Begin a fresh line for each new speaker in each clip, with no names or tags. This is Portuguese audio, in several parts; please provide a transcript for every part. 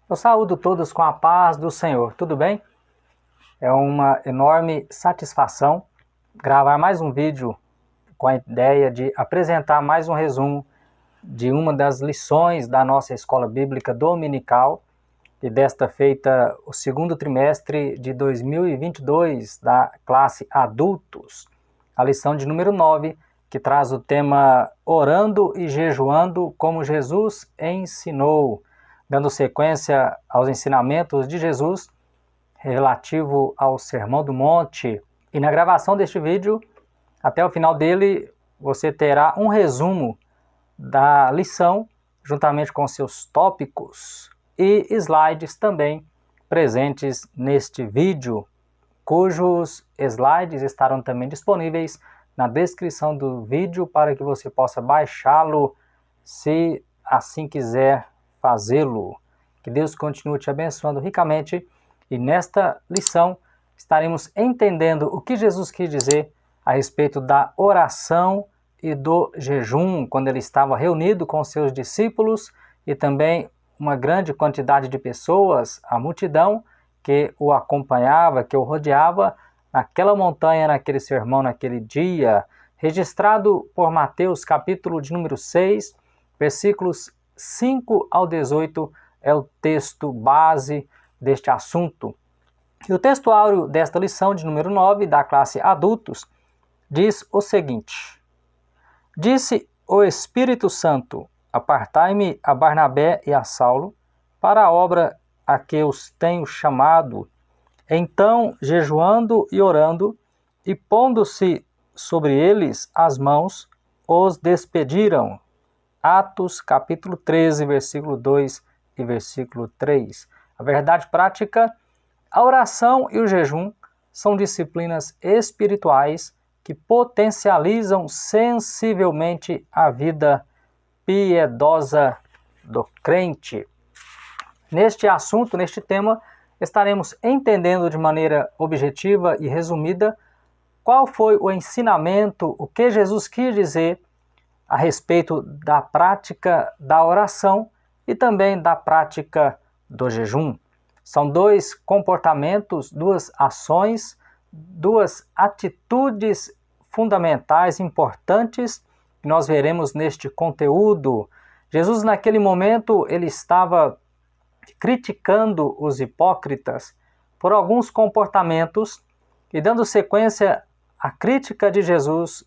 Eu saúdo todos com a paz do Senhor, tudo bem? É uma enorme satisfação gravar mais um vídeo com a ideia de apresentar mais um resumo de uma das lições da nossa escola bíblica dominical, e desta feita o segundo trimestre de 2022 da classe Adultos, a lição de número 9, que traz o tema Orando e Jejuando como Jesus ensinou, dando sequência aos ensinamentos de Jesus relativo ao Sermão do Monte. E na gravação deste vídeo, até o final dele, você terá um resumo da lição, juntamente com seus tópicos e slides também presentes neste vídeo, cujos slides estarão também disponíveis na descrição do vídeo para que você possa baixá-lo, se assim quiser fazê-lo. Que Deus continue te abençoando ricamente, e nesta lição estaremos entendendo o que Jesus quis dizer a respeito da oração e do jejum, quando ele estava reunido com seus discípulos e também uma grande quantidade de pessoas, a multidão que o acompanhava, que o rodeava naquela montanha, naquele sermão, naquele dia, registrado por Mateus, capítulo de número 6, versículos 5 ao 18, é o texto base deste assunto. E o texto áureo desta lição de número 9, da classe Adultos, diz o seguinte: Disse o Espírito Santo: Apartai-me a Barnabé e a Saulo para a obra a que os tenho chamado. Então, jejuando e orando, e pondo-se sobre eles as mãos, os despediram. Atos, capítulo 13, versículo 2 e versículo 3. A verdade prática: a oração e o jejum são disciplinas espirituais que potencializam sensivelmente a vida piedosa do crente. Neste assunto, neste tema, estaremos entendendo de maneira objetiva e resumida qual foi o ensinamento, o que Jesus quis dizer a respeito da prática da oração e também da prática do jejum. São dois comportamentos, duas ações, duas atitudes fundamentais, importantes, que nós veremos neste conteúdo. Jesus, naquele momento, ele estava criticando os hipócritas por alguns comportamentos e dando sequência à crítica de Jesus,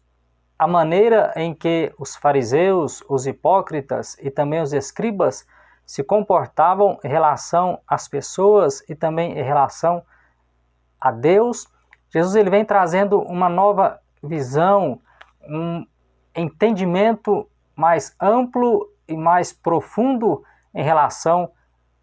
a maneira em que os fariseus, os hipócritas e também os escribas se comportavam em relação às pessoas e também em relação a Deus. Jesus ele vem trazendo uma nova visão, um entendimento mais amplo e mais profundo em relação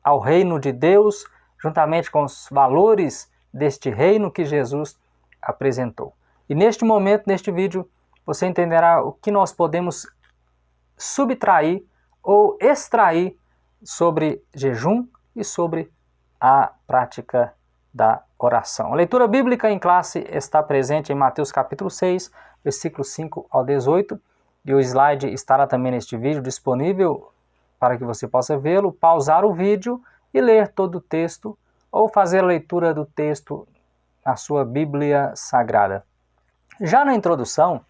ao reino de Deus, juntamente com os valores deste reino que Jesus apresentou. E neste momento, neste vídeo, você entenderá o que nós podemos subtrair ou extrair sobre jejum e sobre a prática da oração. A leitura bíblica em classe está presente em Mateus capítulo 6, versículos 5 ao 18, e o slide estará também neste vídeo disponível para que você possa vê-lo, pausar o vídeo e ler todo o texto, ou fazer a leitura do texto na sua Bíblia Sagrada. Já na introdução,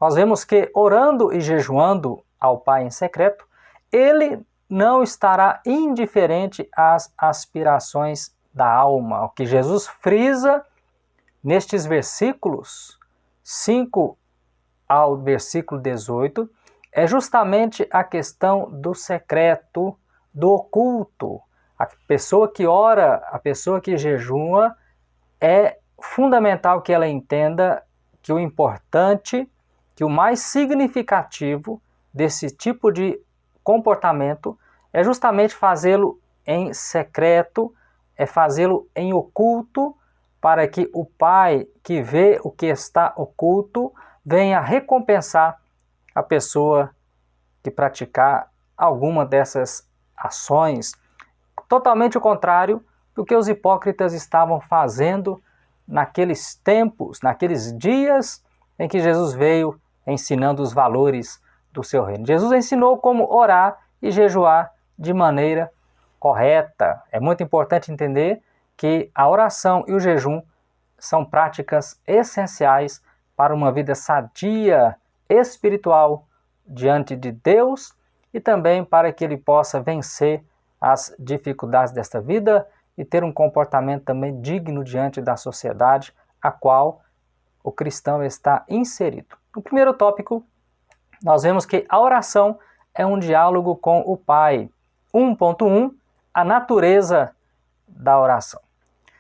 nós vemos que orando e jejuando ao Pai em secreto, ele não estará indiferente às aspirações da alma. O que Jesus frisa nestes versículos 5 ao versículo 18 é justamente a questão do secreto, do oculto. A pessoa que ora, a pessoa que jejua, é fundamental que ela entenda que o importante, que o mais significativo desse tipo de comportamento é justamente fazê-lo em secreto, é fazê-lo em oculto, para que o Pai que vê o que está oculto venha recompensar a pessoa que praticar alguma dessas ações. Totalmente o contrário do que os hipócritas estavam fazendo naqueles tempos, naqueles dias em que Jesus veio ensinando os valores do seu reino. Jesus ensinou como orar e jejuar de maneira correta. É muito importante entender que a oração e o jejum são práticas essenciais para uma vida sadia, espiritual, diante de Deus e também para que ele possa vencer as dificuldades desta vida e ter um comportamento também digno diante da sociedade a qual o cristão está inserido. No primeiro tópico, nós vemos que a oração é um diálogo com o Pai. 1.1, a natureza da oração.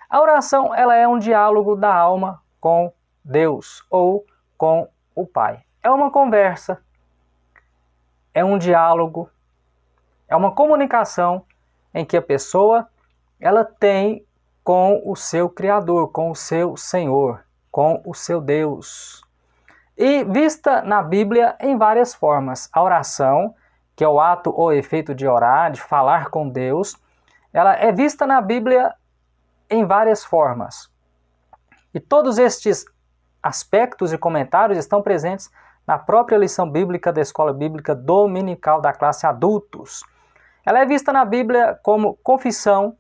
A oração ela é um diálogo da alma com Deus ou com o Pai. É uma conversa, é um diálogo, é uma comunicação em que a pessoa ela tem com o seu Criador, com o seu Senhor, com o seu Deus. E vista na Bíblia em várias formas. A oração, que é o ato ou efeito de orar, de falar com Deus, ela é vista na Bíblia em várias formas. E todos estes aspectos e comentários estão presentes na própria lição bíblica da Escola Bíblica Dominical da classe Adultos. Ela é vista na Bíblia como confissão,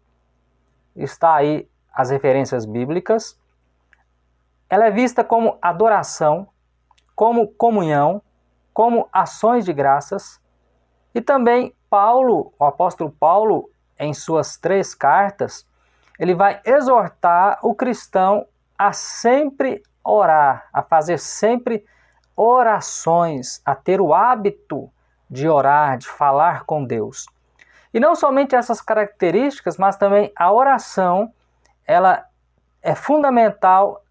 está aí as referências bíblicas. Ela é vista como adoração, como comunhão, como ações de graças. E também Paulo, o apóstolo Paulo, em suas 3 cartas, ele vai exortar o cristão a sempre orar, a fazer sempre orações, a ter o hábito de orar, de falar com Deus. E não somente essas características, mas também a oração, ela é fundamental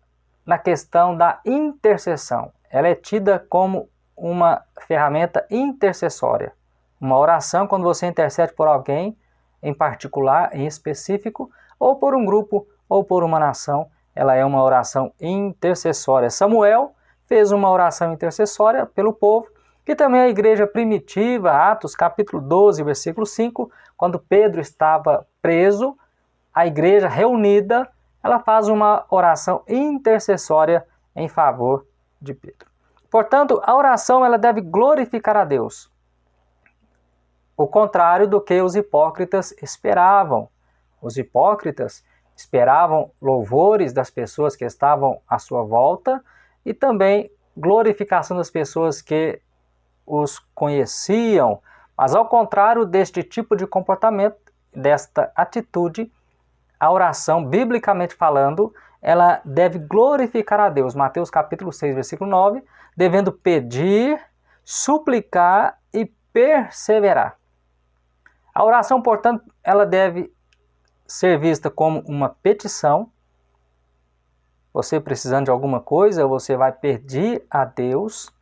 na questão da intercessão. Ela é tida como uma ferramenta intercessória. Uma oração, quando você intercede por alguém em particular, em específico, ou por um grupo, ou por uma nação, ela é uma oração intercessória. Samuel fez uma oração intercessória pelo povo, e também a igreja primitiva, Atos capítulo 12, versículo 5, quando Pedro estava preso, a igreja reunida, ela faz uma oração intercessória em favor de Pedro. Portanto, a oração ela deve glorificar a Deus. O contrário do que os hipócritas esperavam. Os hipócritas esperavam louvores das pessoas que estavam à sua volta e também glorificação das pessoas que os conheciam. Mas ao contrário deste tipo de comportamento, desta atitude, a oração, biblicamente falando, ela deve glorificar a Deus. Mateus capítulo 6, versículo 9, devendo pedir, suplicar e perseverar. A oração, portanto, ela deve ser vista como uma petição. Você precisando de alguma coisa, você vai pedir a Deus.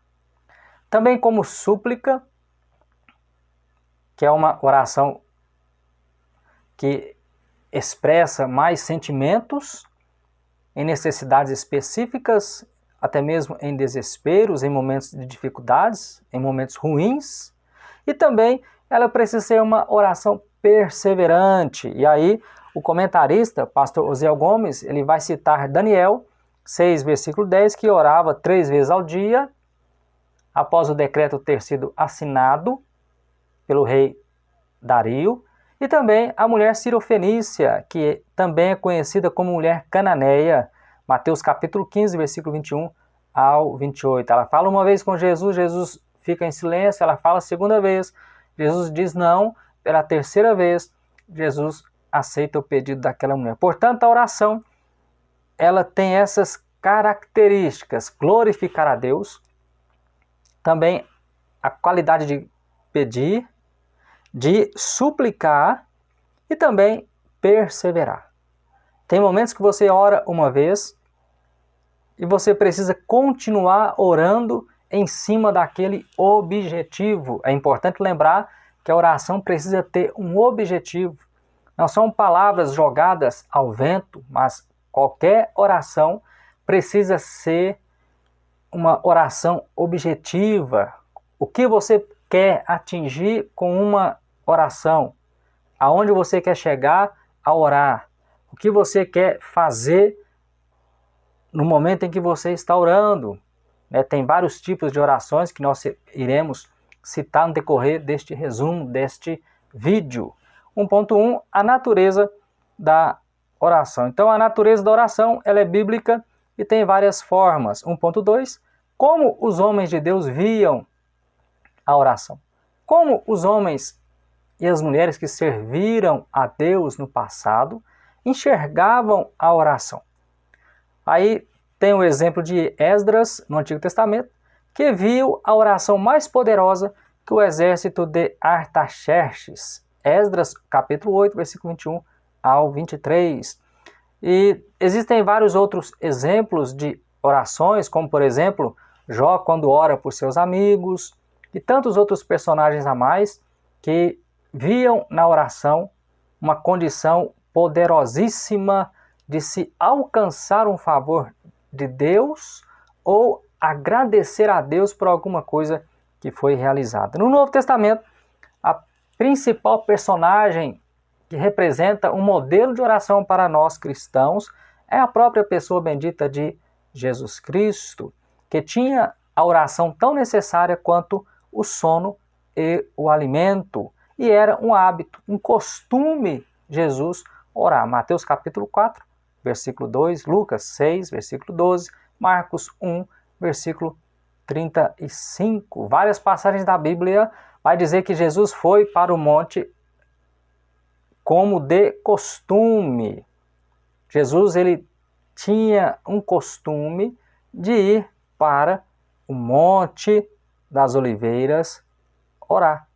Também como súplica, que é uma oração que expressa mais sentimentos em necessidades específicas, até mesmo em desesperos, em momentos de dificuldades, em momentos ruins. E também ela precisa ser uma oração perseverante. E aí o comentarista, pastor Osiel Gomes, ele vai citar Daniel 6, versículo 10, que orava 3 vezes ao dia, após o decreto ter sido assinado pelo rei Dario, e também a mulher Cirofenícia, que também é conhecida como mulher cananeia, Mateus capítulo 15, versículo 21 ao 28. Ela fala uma vez com Jesus, Jesus fica em silêncio, ela fala a segunda vez, Jesus diz não, pela terceira vez, Jesus aceita o pedido daquela mulher. Portanto, a oração, ela tem essas características: glorificar a Deus, também a qualidade de pedir, de suplicar e também perseverar. Tem momentos que você ora uma vez e você precisa continuar orando em cima daquele objetivo. É importante lembrar que a oração precisa ter um objetivo. Não são palavras jogadas ao vento, mas qualquer oração precisa ser uma oração objetiva. O que você quer atingir com uma oração? Aonde você quer chegar a orar? O que você quer fazer no momento em que você está orando? Tem vários tipos de orações que nós iremos citar no decorrer deste resumo, deste vídeo. 1.1, a natureza da oração. Então, a natureza da oração ela é bíblica e tem várias formas. 1.2, como os homens de Deus viam a oração. Como os homens e as mulheres que serviram a Deus no passado enxergavam a oração. Aí tem o exemplo de Esdras, no Antigo Testamento, que viu a oração mais poderosa que o exército de Artaxerxes. Esdras, capítulo 8, versículo 21 ao 23. E existem vários outros exemplos de orações, como por exemplo, Jó quando ora por seus amigos, e tantos outros personagens a mais que viam na oração uma condição poderosíssima de se alcançar um favor de Deus ou agradecer a Deus por alguma coisa que foi realizada. No Novo Testamento, a principal personagem que representa um modelo de oração para nós cristãos é a própria pessoa bendita de Jesus Cristo, que tinha a oração tão necessária quanto o sono e o alimento. E era um hábito, um costume Jesus orar. Mateus capítulo 4, versículo 2, Lucas 6, versículo 12, Marcos 1, versículo 35. Várias passagens da Bíblia vai dizer que Jesus foi para o monte como de costume. Jesus ele tinha um costume de ir para o Monte das Oliveiras orar.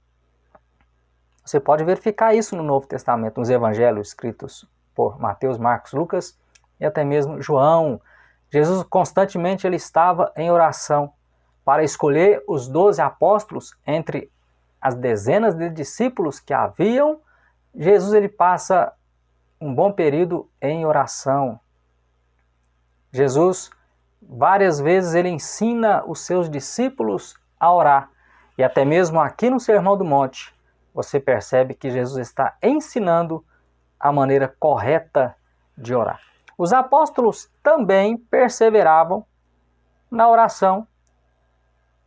Você pode verificar isso no Novo Testamento, nos evangelhos escritos por Mateus, Marcos, Lucas e até mesmo João. Jesus constantemente ele estava em oração para escolher os 12 apóstolos entre as dezenas de discípulos que haviam. Jesus ele passa um bom período em oração. Jesus várias vezes ele ensina os seus discípulos a orar. E até mesmo aqui no Sermão do Monte, você percebe que Jesus está ensinando a maneira correta de orar. Os apóstolos também perseveravam na oração.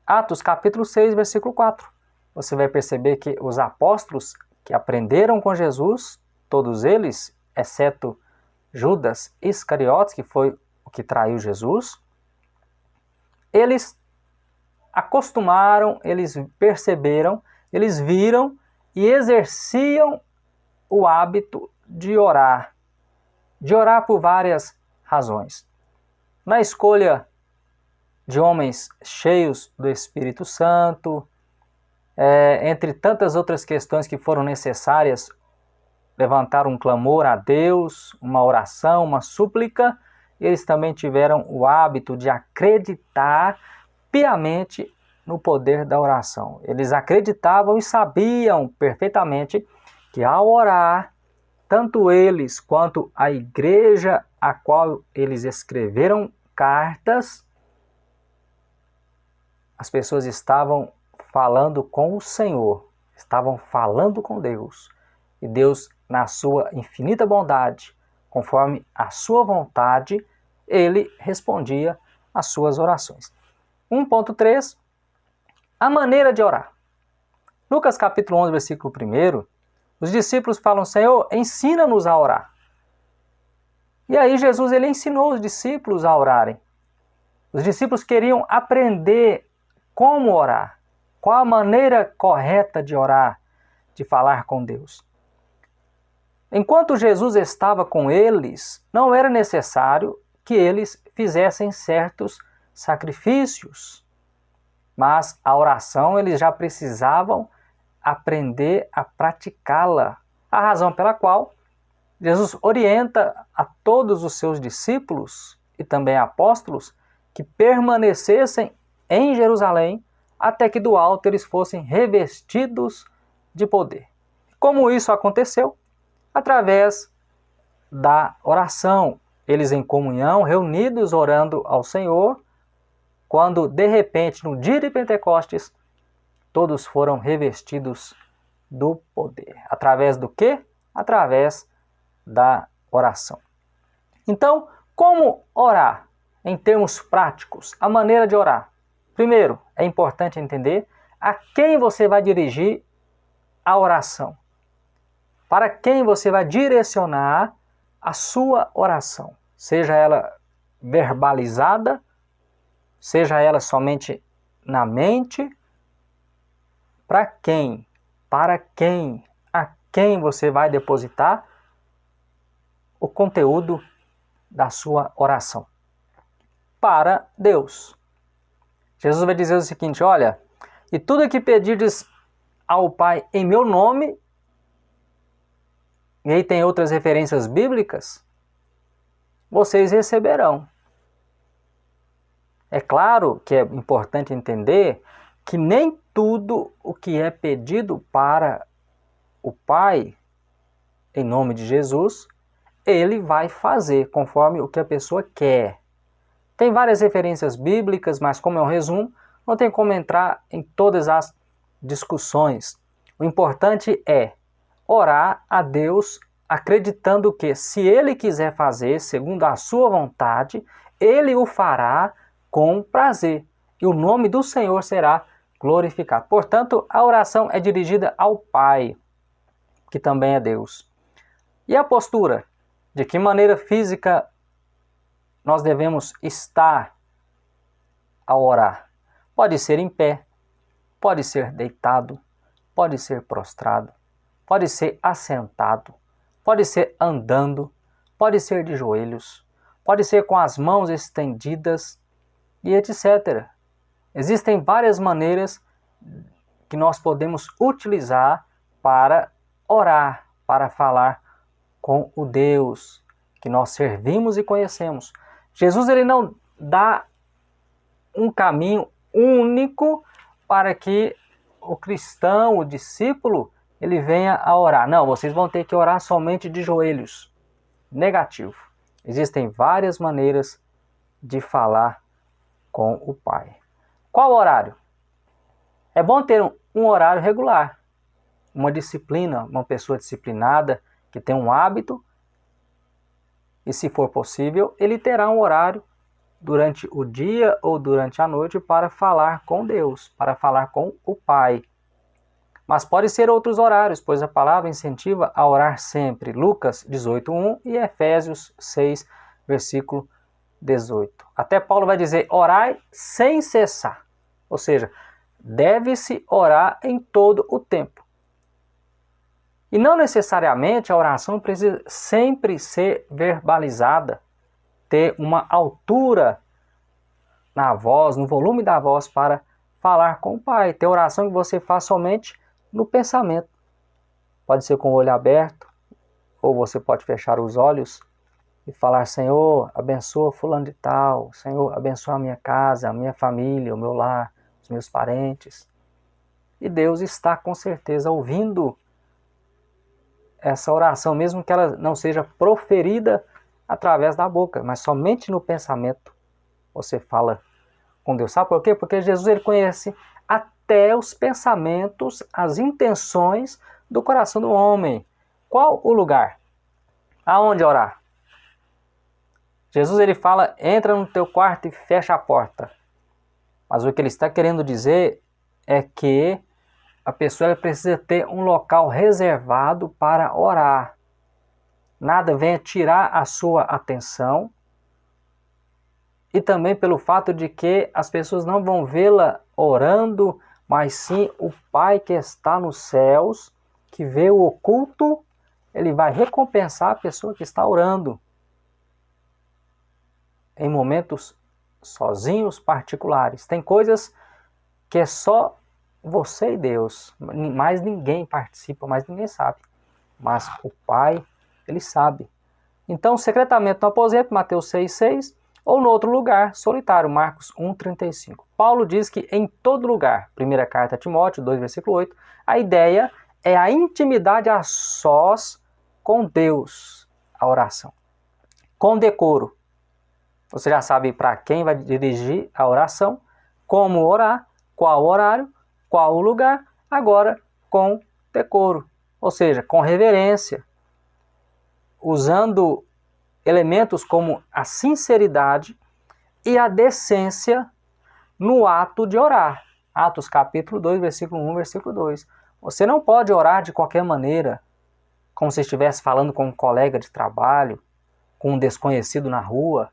Atos capítulo 6, versículo 4. Você vai perceber que os apóstolos que aprenderam com Jesus, todos eles, exceto Judas Iscariotes, que foi o que traiu Jesus, eles acostumaram, eles perceberam, eles viram e exerciam o hábito de orar por várias razões. Na escolha de homens cheios do Espírito Santo, entre tantas outras questões que foram necessárias, levantar um clamor a Deus, uma oração, uma súplica, eles também tiveram o hábito de acreditar piamente no poder da oração. Eles acreditavam e sabiam perfeitamente que ao orar, tanto eles quanto a igreja a qual eles escreveram cartas, as pessoas estavam falando com o Senhor, estavam falando com Deus. E Deus, na sua infinita bondade, conforme a sua vontade, ele respondia às suas orações. 1.3, a maneira de orar. Lucas capítulo 11, versículo 1, os discípulos falam, Senhor, ensina-nos a orar. E aí Jesus ele ensinou os discípulos a orarem. Os discípulos queriam aprender como orar, qual a maneira correta de orar, de falar com Deus. Enquanto Jesus estava com eles, não era necessário que eles fizessem certos sacrifícios, mas a oração eles já precisavam aprender a praticá-la. A razão pela qual Jesus orienta a todos os seus discípulos e também apóstolos que permanecessem em Jerusalém até que do alto eles fossem revestidos de poder. Como isso aconteceu? Através da oração. Eles em comunhão, reunidos orando ao Senhor, quando de repente no dia de Pentecostes, todos foram revestidos do poder. Através do quê? Através da oração. Então, como orar? Em termos práticos, a maneira de orar. Primeiro, é importante entender a quem você vai dirigir a oração. para quem você vai direcionar a sua oração, seja ela verbalizada, seja ela somente na mente. Para quem? Para quem? A quem você vai depositar o conteúdo da sua oração? Para Deus. Jesus vai dizer o seguinte: olha, e tudo que pedirdes ao Pai em meu nome, e aí tem outras referências bíblicas, vocês receberão. É claro que é importante entender que nem tudo o que é pedido para o Pai, em nome de Jesus, ele vai fazer conforme o que a pessoa quer. Tem várias referências bíblicas, mas como é um resumo, não tem como entrar em todas as discussões. O importante é orar a Deus acreditando que, se Ele quiser fazer segundo a sua vontade, Ele o fará com prazer, e o nome do Senhor será glorificado. Portanto, a oração é dirigida ao Pai, que também é Deus. E a postura? De que maneira física nós devemos estar ao orar? Pode ser em pé, pode ser deitado, pode ser prostrado, pode ser assentado, pode ser andando, pode ser de joelhos, pode ser com as mãos estendidas e etc. Existem várias maneiras que nós podemos utilizar para orar, para falar com o Deus que nós servimos e conhecemos. Jesus ele não dá um caminho único para que o cristão, o discípulo, ele venha a orar. Não, vocês vão ter que orar somente de joelhos. Negativo. Existem várias maneiras de falar com o Pai. Qual horário? É bom ter um horário regular, uma disciplina, uma pessoa disciplinada que tem um hábito e, se for possível, ele terá um horário durante o dia ou durante a noite para falar com Deus, para falar com o Pai. Mas pode ser outros horários, pois a palavra incentiva a orar sempre. Lucas 18:1 e Efésios 6, versículo 18. Até Paulo vai dizer: orai sem cessar. Ou seja, deve-se orar em todo o tempo. E não necessariamente a oração precisa sempre ser verbalizada, ter uma altura na voz, no volume da voz para falar com o Pai. Tem oração que você faz somente no pensamento. Pode ser com o olho aberto, ou você pode fechar os olhos e falar: Senhor, abençoa fulano de tal, Senhor, abençoa a minha casa, a minha família, o meu lar, os meus parentes. E Deus está com certeza ouvindo essa oração, mesmo que ela não seja proferida através da boca, mas somente no pensamento você fala com Deus. Sabe por quê? Porque Jesus ele conhece até os pensamentos, as intenções do coração do homem. Qual o lugar? Aonde orar? Jesus ele fala: entra no teu quarto e fecha a porta. Mas o que ele está querendo dizer é que a pessoa ela precisa ter um local reservado para orar. Nada venha tirar a sua atenção. E também pelo fato de que as pessoas não vão vê-la orando, mas sim o Pai que está nos céus, que vê o oculto, ele vai recompensar a pessoa que está orando. Em momentos sozinhos, particulares. Tem coisas que é só você e Deus, mais ninguém participa, mais ninguém sabe. Mas o Pai, ele sabe. Então, secretamente no aposento, Mateus 6,6, ou no outro lugar, solitário, Marcos 1,35. Paulo diz que em todo lugar, primeira carta a Timóteo 2, versículo 8, a ideia é a intimidade a sós com Deus, a oração. Com decoro. Você já sabe para quem vai dirigir a oração, como orar, qual horário, qual o lugar, agora com decoro, ou seja, com reverência, usando elementos como a sinceridade e a decência no ato de orar. Atos capítulo 2, versículo 1, versículo 2. Você não pode orar de qualquer maneira. como se estivesse falando com um colega de trabalho, com um desconhecido na rua,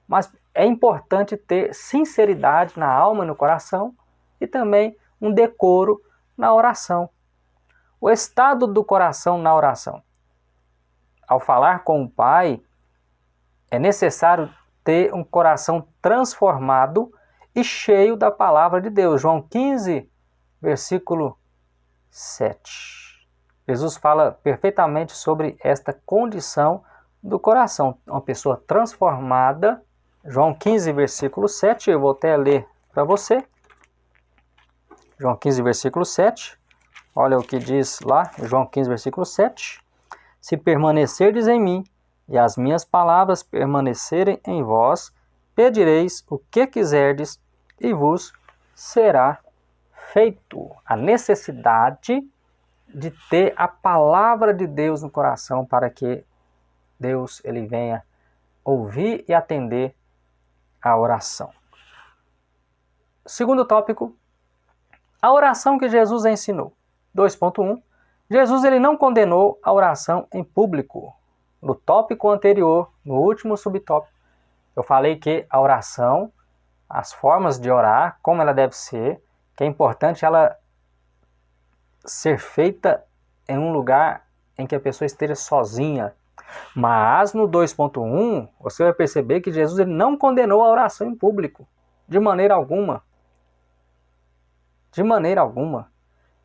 mas é importante ter sinceridade na alma e no coração e também um decoro na oração. O estado do coração na oração. Ao falar com o Pai, é necessário ter um coração transformado e cheio da palavra de Deus. João 15, versículo 7. Jesus fala perfeitamente sobre esta condição do coração. Uma pessoa transformada. João 15, versículo 7, eu vou até ler para você. João 15, versículo 7. Olha o que diz lá, João 15, versículo 7. Se permanecerdes em mim e as minhas palavras permanecerem em vós, pedireis o que quiserdes e vos será feito. A necessidade de ter a palavra de Deus no coração para que Deus ele venha ouvir e atender a oração. Segundo tópico, a oração que Jesus ensinou. 2.1. Jesus ele não condenou a oração em público. No tópico anterior, no último subtópico, eu falei que a oração, as formas de orar, como ela deve ser, que é importante ela ser feita em um lugar em que a pessoa esteja sozinha. Mas no 2.1, você vai perceber que Jesus ele não condenou a oração em público, de maneira alguma. De maneira alguma.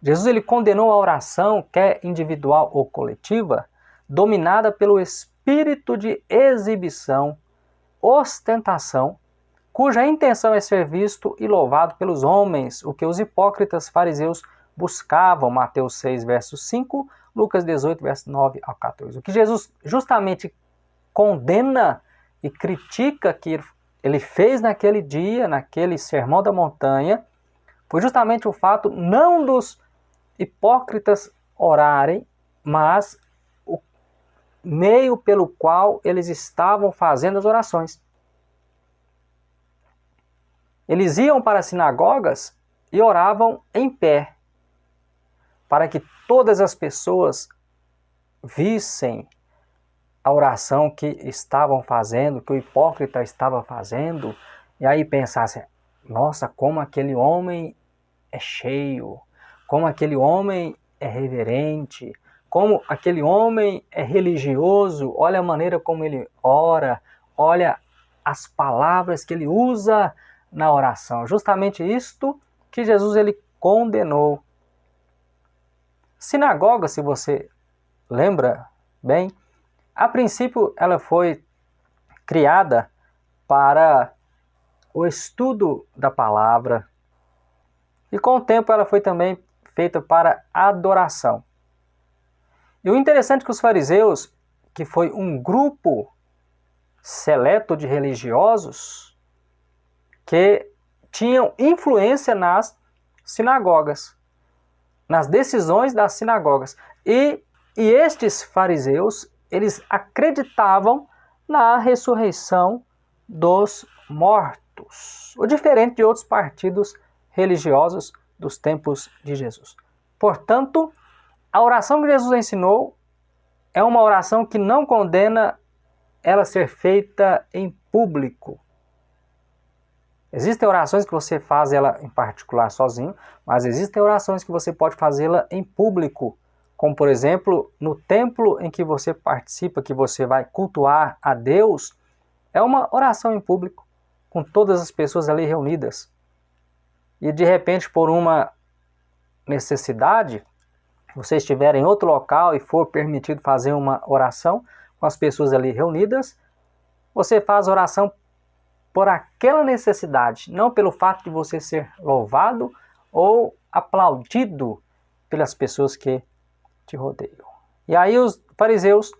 Jesus ele condenou a oração, quer individual ou coletiva, dominada pelo espírito de exibição, ostentação, cuja intenção é ser visto e louvado pelos homens, o que os hipócritas fariseus buscavam. Mateus 6, verso 5, Lucas 18, verso 9 ao 14. O que Jesus justamente condena e critica que ele fez naquele dia, naquele sermão da montanha, foi justamente o fato não dos hipócritas orarem, mas o meio pelo qual eles estavam fazendo as orações. Eles iam para as sinagogas e oravam em pé, para que todas as pessoas vissem a oração que estavam fazendo, que o hipócrita estava fazendo, e aí pensassem, nossa, como aquele homem é cheio, como aquele homem é reverente, como aquele homem é religioso, olha a maneira como ele ora, olha as palavras que ele usa na oração. Justamente isto que Jesus ele condenou. Sinagoga, se você lembra bem, a princípio ela foi criada para o estudo da palavra e com o tempo ela foi também feita para adoração. E o interessante é que os fariseus, que foi um grupo seleto de religiosos que tinham influência nas sinagogas, nas decisões das sinagogas. E estes fariseus, eles acreditavam na ressurreição dos mortos, o diferente de outros partidos religiosos dos tempos de Jesus. Portanto, a oração que Jesus ensinou é uma oração que não condena ela ser feita em público. Existem orações que você faz ela em particular sozinho, mas existem orações que você pode fazê-la em público, como por exemplo, no templo em que você participa, que você vai cultuar a Deus, é uma oração em público, com todas as pessoas ali reunidas. E de repente, por uma necessidade, você estiver em outro local e for permitido fazer uma oração com as pessoas ali reunidas, você faz oração por aquela necessidade, não pelo fato de você ser louvado ou aplaudido pelas pessoas que te rodeiam. E aí os fariseus,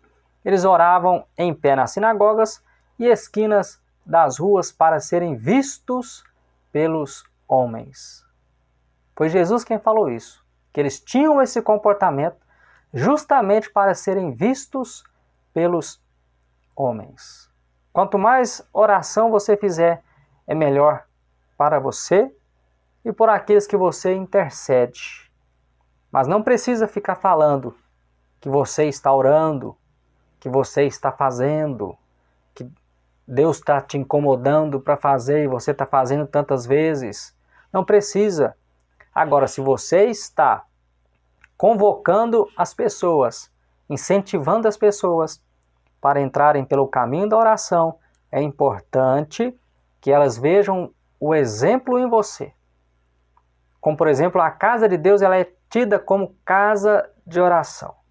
eles oravam em pé nas sinagogas e esquinas das ruas para serem vistos pelos homens. Foi Jesus quem falou isso, que eles tinham esse comportamento justamente para serem vistos pelos homens. Quanto mais oração você fizer, é melhor para você e por aqueles que você intercede. Mas não precisa ficar falando que você está orando, que você está fazendo, que Deus está te incomodando para fazer e você está fazendo tantas vezes. Não precisa. Agora, se você está convocando as pessoas, incentivando as pessoas para entrarem pelo caminho da oração, é importante que elas vejam o exemplo em você. Como, por exemplo, a casa de Deus ela é tida como casa de oração.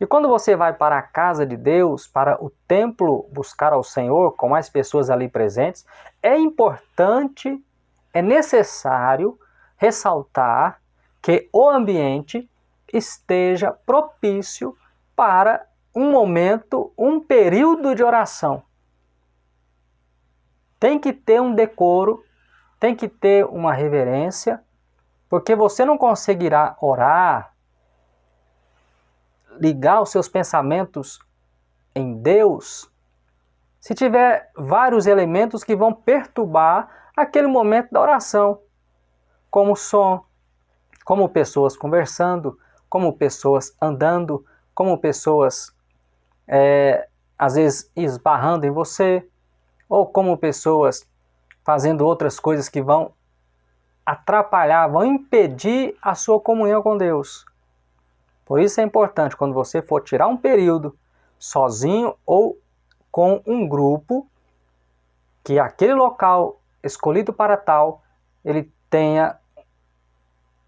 E quando você vai para a casa de Deus, para o templo buscar ao Senhor, com mais pessoas ali presentes, é importante, é necessário ressaltar que o ambiente esteja propício para um momento, um período de oração. Tem que ter um decoro, tem que ter uma reverência, porque você não conseguirá orar, ligar os seus pensamentos em Deus, se tiver vários elementos que vão perturbar aquele momento da oração, como som, como pessoas conversando, como pessoas andando, como pessoas às vezes esbarrando em você, ou como pessoas fazendo outras coisas que vão atrapalhar, vão impedir a sua comunhão com Deus. Por isso é importante, quando você for tirar um período sozinho ou com um grupo, que aquele local escolhido para tal, ele tenha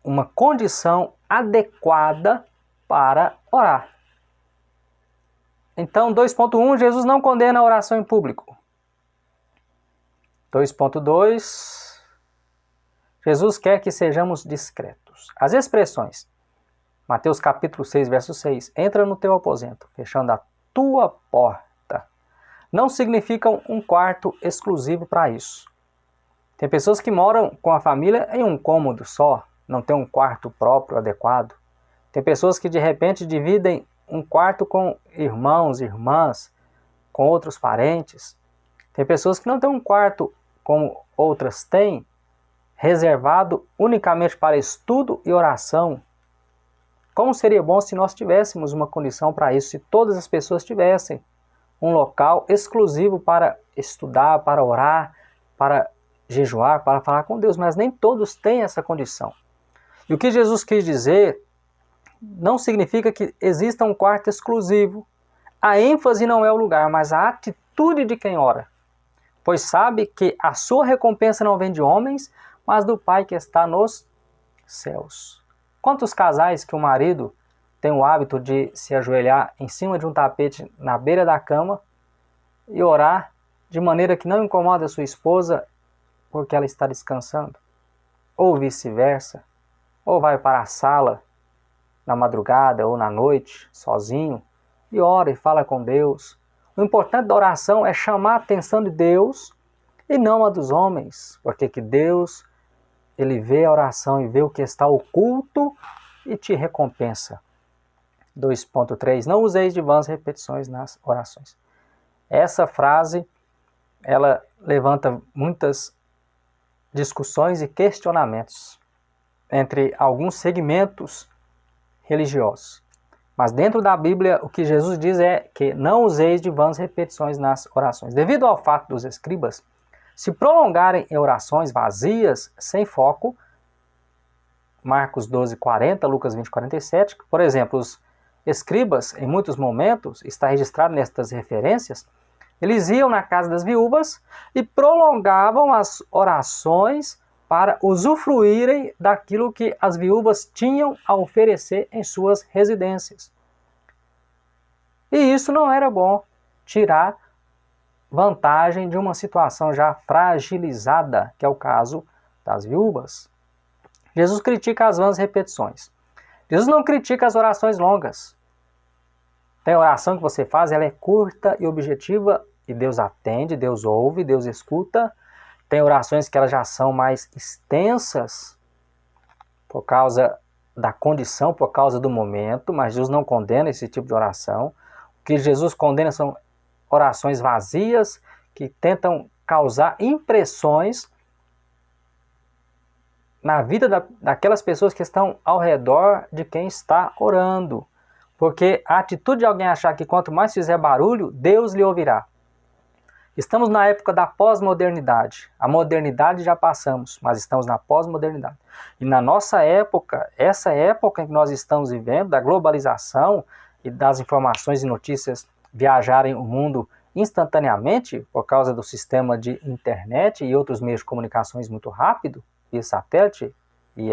uma condição adequada para orar. Então, 2.1, Jesus não condena a oração em público. 2.2, Jesus quer que sejamos discretos. As expressões Mateus capítulo 6, verso 6, entra no teu aposento, fechando a tua porta, não significam um quarto exclusivo para isso. Tem pessoas que moram com a família em um cômodo só, não tem um quarto próprio adequado. Tem pessoas que de repente dividem um quarto com irmãos, irmãs, com outros parentes. Tem pessoas que não têm um quarto como outras têm, reservado unicamente para estudo e oração. Como seria bom se nós tivéssemos uma condição para isso, se todas as pessoas tivessem um local exclusivo para estudar, para orar, para jejuar, para falar com Deus, mas nem todos têm essa condição. E o que Jesus quis dizer não significa que exista um quarto exclusivo. A ênfase não é o lugar, mas a atitude de quem ora. Pois sabe que a sua recompensa não vem de homens, mas do Pai que está nos céus. Quantos casais que o marido tem o hábito de se ajoelhar em cima de um tapete na beira da cama e orar de maneira que não incomoda a sua esposa porque ela está descansando? Ou vice-versa. Ou vai para a sala na madrugada ou na noite, sozinho, e ora e fala com Deus. O importante da oração é chamar a atenção de Deus e não a dos homens, porque que Deus, Ele vê a oração e vê o que está oculto e te recompensa. 2.3. Não useis de vãs repetições nas orações. Essa frase, ela levanta muitas discussões e questionamentos entre alguns segmentos religiosos. Mas dentro da Bíblia, o que Jesus diz é que não useis de vãs repetições nas orações. Devido ao fato dos escribas se prolongarem em orações vazias, sem foco, Marcos 12:40, Lucas 20:47, por exemplo, os escribas, em muitos momentos, está registrado nestas referências, eles iam na casa das viúvas e prolongavam as orações para usufruírem daquilo que as viúvas tinham a oferecer em suas residências. E isso não era bom, tirar vantagem de uma situação já fragilizada, que é o caso das viúvas. Jesus critica as vãs repetições. Jesus não critica as orações longas. Tem oração que você faz, ela é curta e objetiva, e Deus atende, Deus ouve, Deus escuta. Tem orações que elas já são mais extensas por causa da condição, por causa do momento, mas Jesus não condena esse tipo de oração. O que Jesus condena são orações vazias que tentam causar impressões na vida daquelas pessoas que estão ao redor de quem está orando. Porque a atitude de alguém achar que quanto mais fizer barulho, Deus lhe ouvirá. Estamos na época da pós-modernidade. A modernidade já passamos, mas estamos na pós-modernidade. E na nossa época, essa época em que nós estamos vivendo, da globalização e das informações e notícias viajarem o mundo instantaneamente, por causa do sistema de internet e outros meios de comunicações muito rápido, via satélite e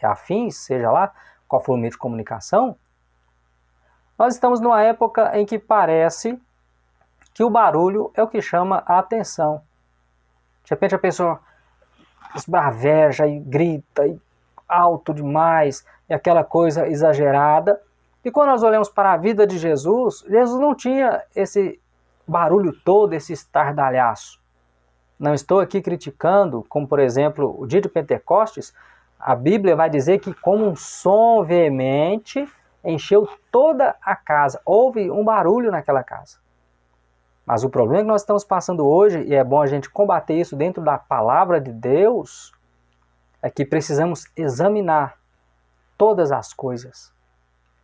afins, seja lá qual for o meio de comunicação, nós estamos numa época em que parece que o barulho é o que chama a atenção. De repente a pessoa esbraveja e grita e alto demais, e aquela coisa exagerada. E quando nós olhamos para a vida de Jesus, Jesus não tinha esse barulho todo, esse estardalhaço. Não estou aqui criticando, como por exemplo o dia de Pentecostes, a Bíblia vai dizer que como um som veemente encheu toda a casa. Houve um barulho naquela casa. Mas o problema que nós estamos passando hoje, e é bom a gente combater isso dentro da palavra de Deus, é que precisamos examinar todas as coisas.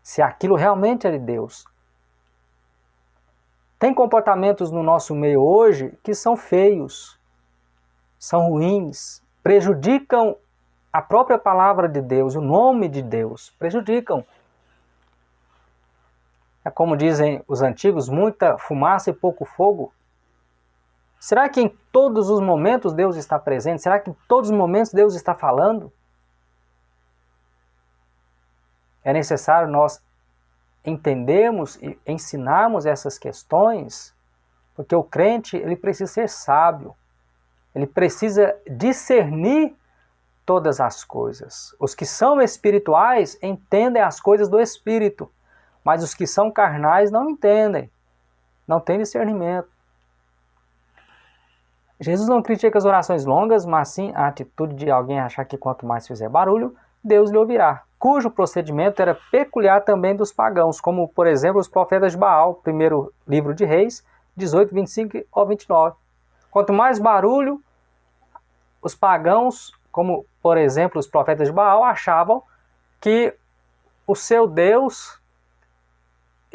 Se aquilo realmente é de Deus. Tem comportamentos no nosso meio hoje que são feios, são ruins, prejudicam a própria palavra de Deus, o nome de Deus, prejudicam. É como dizem os antigos, muita fumaça e pouco fogo. Será que em todos os momentos Deus está presente? Será que em todos os momentos Deus está falando? É necessário nós entendermos e ensinarmos essas questões, porque o crente ele precisa ser sábio. Ele precisa discernir todas as coisas. Os que são espirituais entendem as coisas do Espírito. Mas os que são carnais não entendem, não têm discernimento. Jesus não critica as orações longas, mas sim a atitude de alguém achar que quanto mais fizer barulho, Deus lhe ouvirá. Cujo procedimento era peculiar também dos pagãos, como por exemplo os profetas de Baal, primeiro livro de Reis, 18, 25 ao 29. Quanto mais barulho, os pagãos, como por exemplo os profetas de Baal, achavam que o seu Deus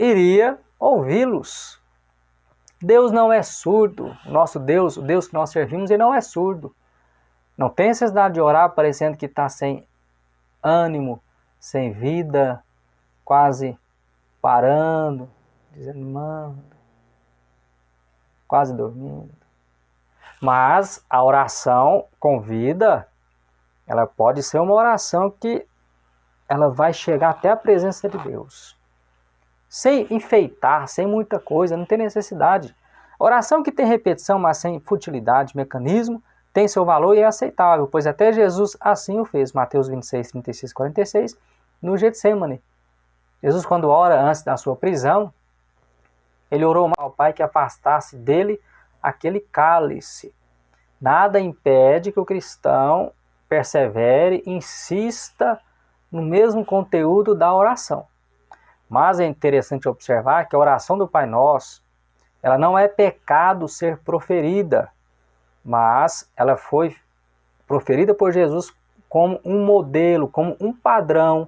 iria ouvi-los. Deus não é surdo. O nosso Deus, o Deus que nós servimos, ele não é surdo. Não tem necessidade de orar parecendo que está sem ânimo, sem vida, quase parando, desanimando, quase dormindo. Mas a oração com vida, ela pode ser uma oração que ela vai chegar até a presença de Deus. Sem enfeitar, sem muita coisa, não tem necessidade. Oração que tem repetição, mas sem futilidade, mecanismo, tem seu valor e é aceitável, pois até Jesus assim o fez. Mateus 26, 36, 46, no Getsemane. Jesus, quando ora antes da sua prisão, ele orou ao Pai que afastasse dele aquele cálice. Nada impede que o cristão persevere, insista no mesmo conteúdo da oração. Mas é interessante observar que a oração do Pai Nosso, ela não é pecado ser proferida, mas ela foi proferida por Jesus como um modelo, como um padrão.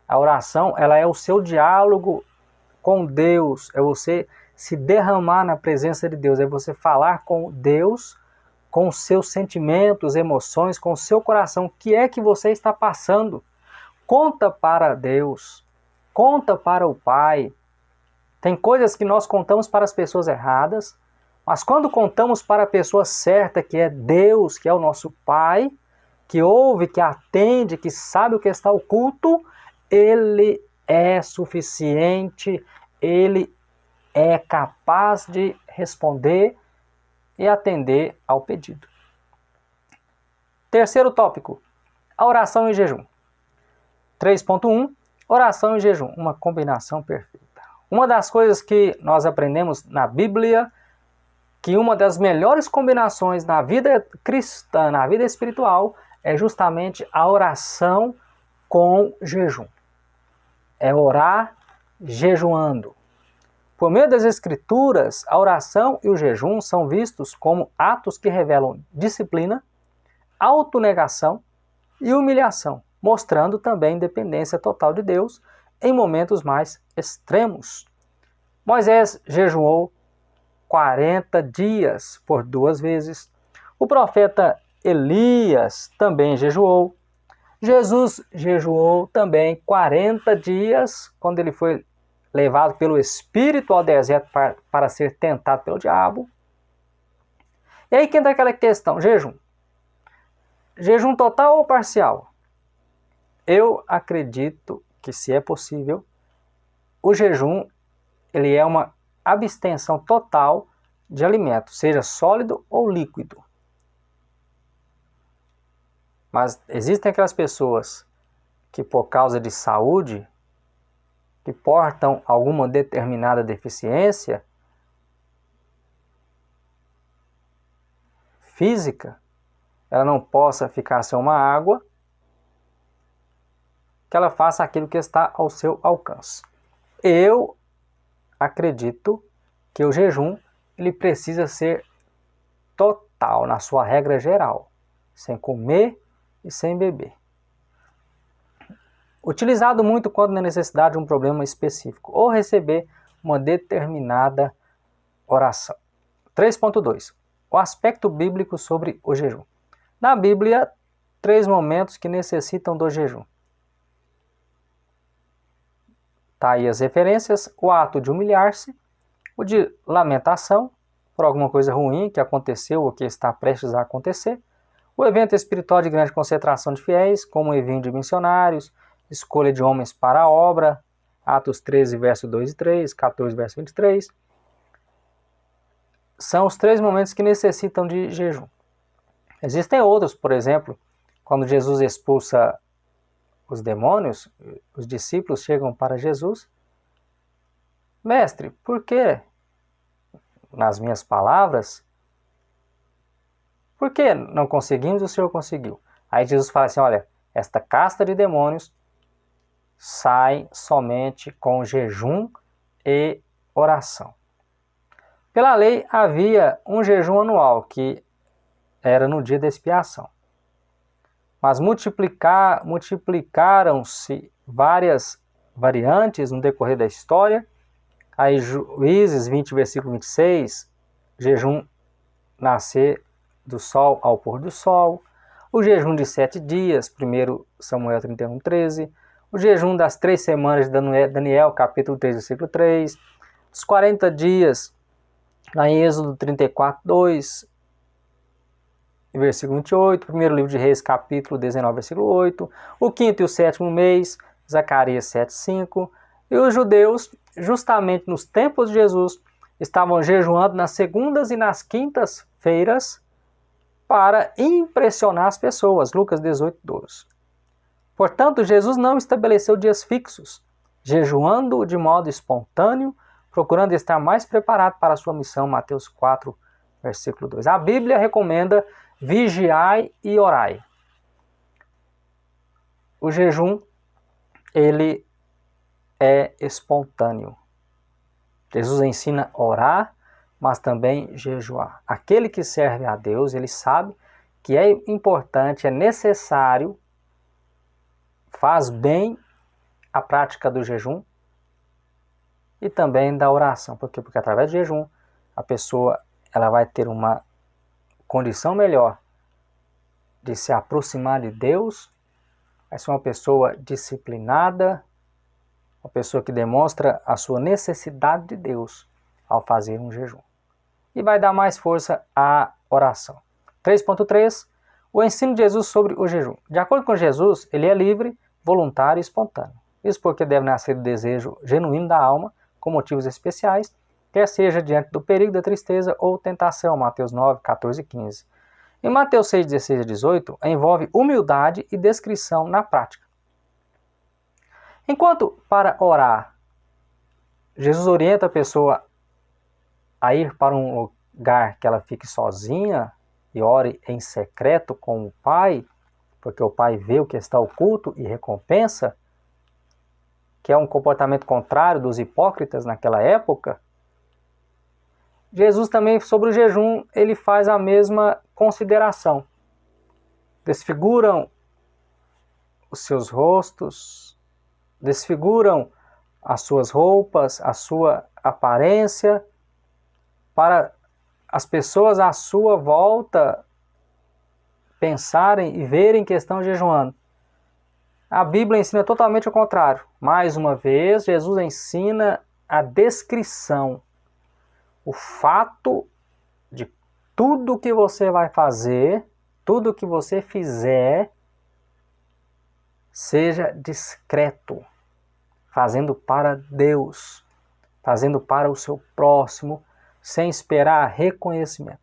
A oração, ela é o seu diálogo com Deus, é você se derramar na presença de Deus, é você falar com Deus, com os seus sentimentos, emoções, com o seu coração, o que é que você está passando. Conta para Deus. Conta para o Pai. Tem coisas que nós contamos para as pessoas erradas, mas quando contamos para a pessoa certa, que é Deus, que é o nosso Pai, que ouve, que atende, que sabe o que está oculto, Ele é suficiente, Ele é capaz de responder e atender ao pedido. Terceiro tópico, a oração em jejum. 3.1. Oração e jejum, uma combinação perfeita. Uma das coisas que nós aprendemos na Bíblia, que uma das melhores combinações na vida cristã, na vida espiritual, é justamente a oração com jejum. É orar jejuando. Por meio das Escrituras, a oração e o jejum são vistos como atos que revelam disciplina, autonegação e humilhação, mostrando também dependência total de Deus em momentos mais extremos. Moisés jejuou 40 dias por 2 vezes. O profeta Elias também jejuou. Jesus jejuou também 40 dias quando ele foi levado pelo Espírito ao deserto para ser tentado pelo diabo. E aí que entra aquela questão, jejum. Jejum total ou parcial? Eu acredito que, se é possível, o jejum ele é uma abstenção total de alimento, seja sólido ou líquido. Mas existem aquelas pessoas que, por causa de saúde, que portam alguma determinada deficiência física, ela não possa ficar sem uma água, que ela faça aquilo que está ao seu alcance. Eu acredito que o jejum ele precisa ser total, na sua regra geral, sem comer e sem beber. Utilizado muito quando na necessidade de um problema específico ou receber uma determinada oração. 3.2. O aspecto bíblico sobre o jejum. Na Bíblia, 3 momentos que necessitam do jejum. Tá aí as referências: o ato de humilhar-se, o de lamentação por alguma coisa ruim que aconteceu ou que está prestes a acontecer, o evento espiritual de grande concentração de fiéis, como o envio de missionários, escolha de homens para a obra, Atos 13, verso 2 e 3, 14, verso 23. São os 3 momentos que necessitam de jejum. Existem outros, por exemplo, quando Jesus expulsa os demônios, os discípulos chegam para Jesus: Mestre, por que, nas minhas palavras, por que não conseguimos e o Senhor conseguiu? Aí Jesus fala assim: olha, esta casta de demônios sai somente com jejum e oração. Pela lei havia um jejum anual, que era no dia da expiação. Mas multiplicaram-se várias variantes no decorrer da história. Aí Juízes 20, versículo 26, jejum nascer do sol ao pôr do sol. O jejum de 7 dias, 1 Samuel 31, 13. O jejum das 3 semanas de Daniel, capítulo 3, versículo 3. Os 40 dias, lá em Êxodo 34, 2. Versículo 28, primeiro livro de Reis, capítulo 19, versículo 8, o 5º e o 7º mês, Zacarias 7, 5, e os judeus, justamente nos tempos de Jesus, estavam jejuando nas segundas e nas quintas-feiras para impressionar as pessoas, Lucas 18, 12. Portanto, Jesus não estabeleceu dias fixos, jejuando de modo espontâneo, procurando estar mais preparado para a sua missão, Mateus 4, versículo 2. A Bíblia recomenda vigiai e orai. O jejum, ele é espontâneo. Jesus ensina a orar, mas também jejuar. Aquele que serve a Deus, ele sabe que é importante, é necessário, faz bem a prática do jejum e também da oração. Por quê? Porque através do jejum, a pessoa ela vai ter uma condição melhor de se aproximar de Deus, vai ser uma pessoa disciplinada, uma pessoa que demonstra a sua necessidade de Deus ao fazer um jejum. E vai dar mais força à oração. 3.3. O ensino de Jesus sobre o jejum. De acordo com Jesus, ele é livre, voluntário e espontâneo. Isso porque deve nascer do desejo genuíno da alma, com motivos especiais, quer seja diante do perigo da tristeza ou tentação, Mateus 9, 14 e 15. Em Mateus 6, 16 e 18, envolve humildade e descrição na prática. Enquanto para orar, Jesus orienta a pessoa a ir para um lugar que ela fique sozinha e ore em secreto com o Pai, porque o Pai vê o que está oculto e recompensa, que é um comportamento contrário dos hipócritas naquela época. Jesus também, sobre o jejum, ele faz a mesma consideração. Desfiguram os seus rostos, desfiguram as suas roupas, a sua aparência, para as pessoas à sua volta pensarem e verem que estão jejuando. A Bíblia ensina totalmente o contrário. Mais uma vez, Jesus ensina a descrição, o fato de tudo que você vai fazer, tudo que você fizer, seja discreto, fazendo para Deus, fazendo para o seu próximo, sem esperar reconhecimento.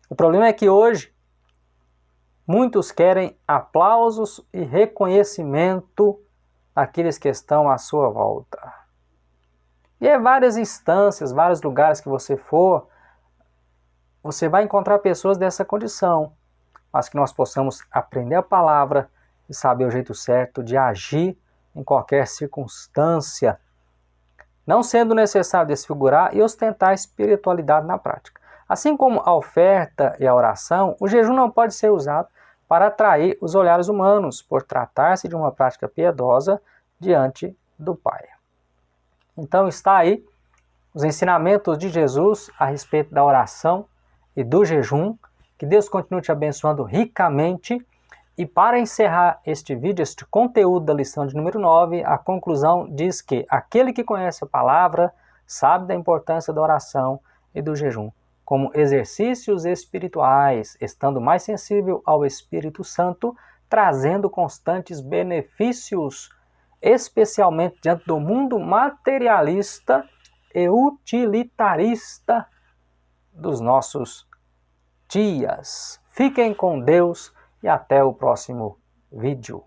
O problema é que hoje, muitos querem aplausos e reconhecimento daqueles que estão à sua volta. E em várias instâncias, vários lugares que você for, você vai encontrar pessoas dessa condição, mas que nós possamos aprender a palavra e saber o jeito certo de agir em qualquer circunstância, não sendo necessário desfigurar e ostentar a espiritualidade na prática. Assim como a oferta e a oração, o jejum não pode ser usado para atrair os olhares humanos, por tratar-se de uma prática piedosa diante do Pai. Então está aí os ensinamentos de Jesus a respeito da oração e do jejum. Que Deus continue te abençoando ricamente. E para encerrar este vídeo, este conteúdo da lição de número 9, a conclusão diz que aquele que conhece a palavra sabe da importância da oração e do jejum como exercícios espirituais, estando mais sensível ao Espírito Santo, trazendo constantes benefícios, especialmente diante do mundo materialista e utilitarista dos nossos dias. Fiquem com Deus e até o próximo vídeo.